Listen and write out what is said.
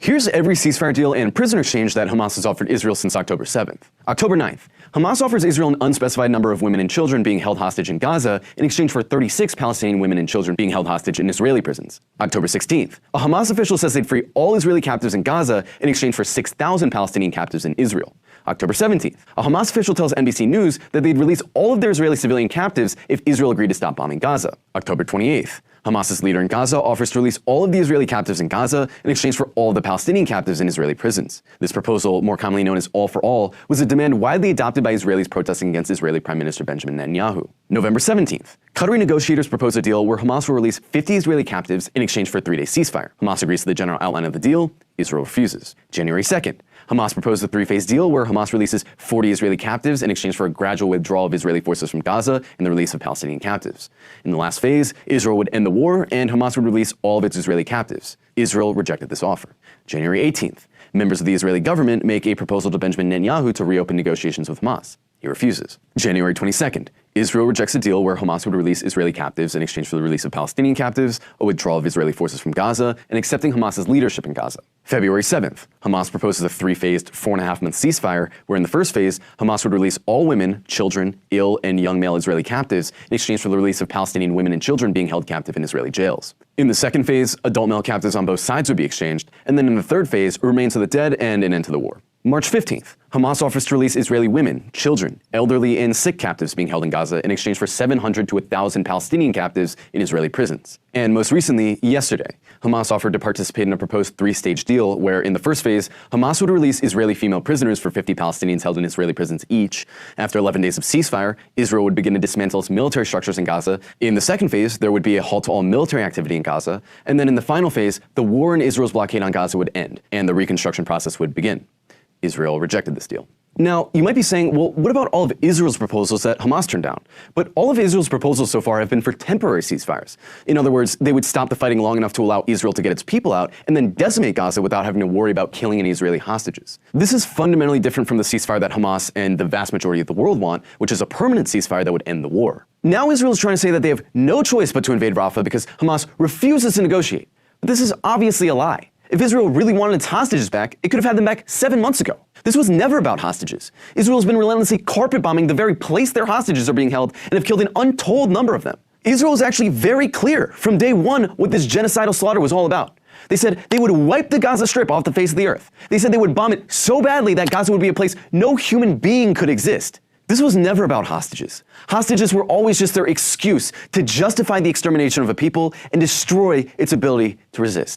Here's every ceasefire deal and prisoner exchange that Hamas has offered Israel since October 7th. October 9th, Hamas offers Israel an unspecified number of women and children being held hostage in Gaza in exchange for 36 Palestinian women and children being held hostage in Israeli prisons. October 16th, a Hamas official says they'd free all Israeli captives in Gaza in exchange for 6,000 Palestinian captives in Israel. October 17th, a Hamas official tells NBC News that they'd release all of their Israeli civilian captives if Israel agreed to stop bombing Gaza. October 28th, Hamas's leader in Gaza offers to release all of the Israeli captives in Gaza in exchange for all of the Palestinian captives in Israeli prisons. This proposal, more commonly known as All for All, was a demand widely adopted by Israelis protesting against Israeli Prime Minister Benjamin Netanyahu. November 17th, Qatari negotiators propose a deal where Hamas will release 50 Israeli captives in exchange for a 3-day ceasefire. Hamas agrees to the general outline of the deal. Israel refuses. January 2nd, Hamas proposed a 3-phase deal where Hamas releases 40 Israeli captives in exchange for a gradual withdrawal of Israeli forces from Gaza and the release of Palestinian captives. In the last phase, Israel would end the war and Hamas would release all of its Israeli captives. Israel rejected this offer. January 18th, members of the Israeli government make a proposal to Benjamin Netanyahu to reopen negotiations with Hamas. He refuses. January 22nd, Israel rejects a deal where Hamas would release Israeli captives in exchange for the release of Palestinian captives, a withdrawal of Israeli forces from Gaza, and accepting Hamas's leadership in Gaza. February 7th, Hamas proposes a 3-phased, 4.5-month ceasefire, where in the first phase, Hamas would release all women, children, ill, and young male Israeli captives in exchange for the release of Palestinian women and children being held captive in Israeli jails. In the second phase, adult male captives on both sides would be exchanged, and then in the third phase, remains of the dead and an end to the war. March 15th, Hamas offers to release Israeli women, children, elderly, and sick captives being held in Gaza in exchange for 700 to 1,000 Palestinian captives in Israeli prisons. And most recently, yesterday, Hamas offered to participate in a proposed 3-stage deal where, in the first phase, Hamas would release Israeli female prisoners for 50 Palestinians held in Israeli prisons each. After 11 days of ceasefire, Israel would begin to dismantle its military structures in Gaza. In the second phase, there would be a halt to all military activity in Gaza. And then in the final phase, the war and Israel's blockade on Gaza would end, and the reconstruction process would begin. Israel rejected this deal. Now, you might be saying, well, what about all of Israel's proposals that Hamas turned down? But all of Israel's proposals so far have been for temporary ceasefires. In other words, they would stop the fighting long enough to allow Israel to get its people out and then decimate Gaza without having to worry about killing any Israeli hostages. This is fundamentally different from the ceasefire that Hamas and the vast majority of the world want, which is a permanent ceasefire that would end the war. Now Israel is trying to say that they have no choice but to invade Rafah because Hamas refuses to negotiate. But this is obviously a lie. If Israel really wanted its hostages back, it could have had them back 7 months ago. This was never about hostages. Israel's been relentlessly carpet bombing the very place their hostages are being held and have killed an untold number of them. Israel is actually very clear from day one what this genocidal slaughter was all about. They said they would wipe the Gaza Strip off the face of the earth. They said they would bomb it so badly that Gaza would be a place no human being could exist. This was never about hostages. Hostages were always just their excuse to justify the extermination of a people and destroy its ability to resist.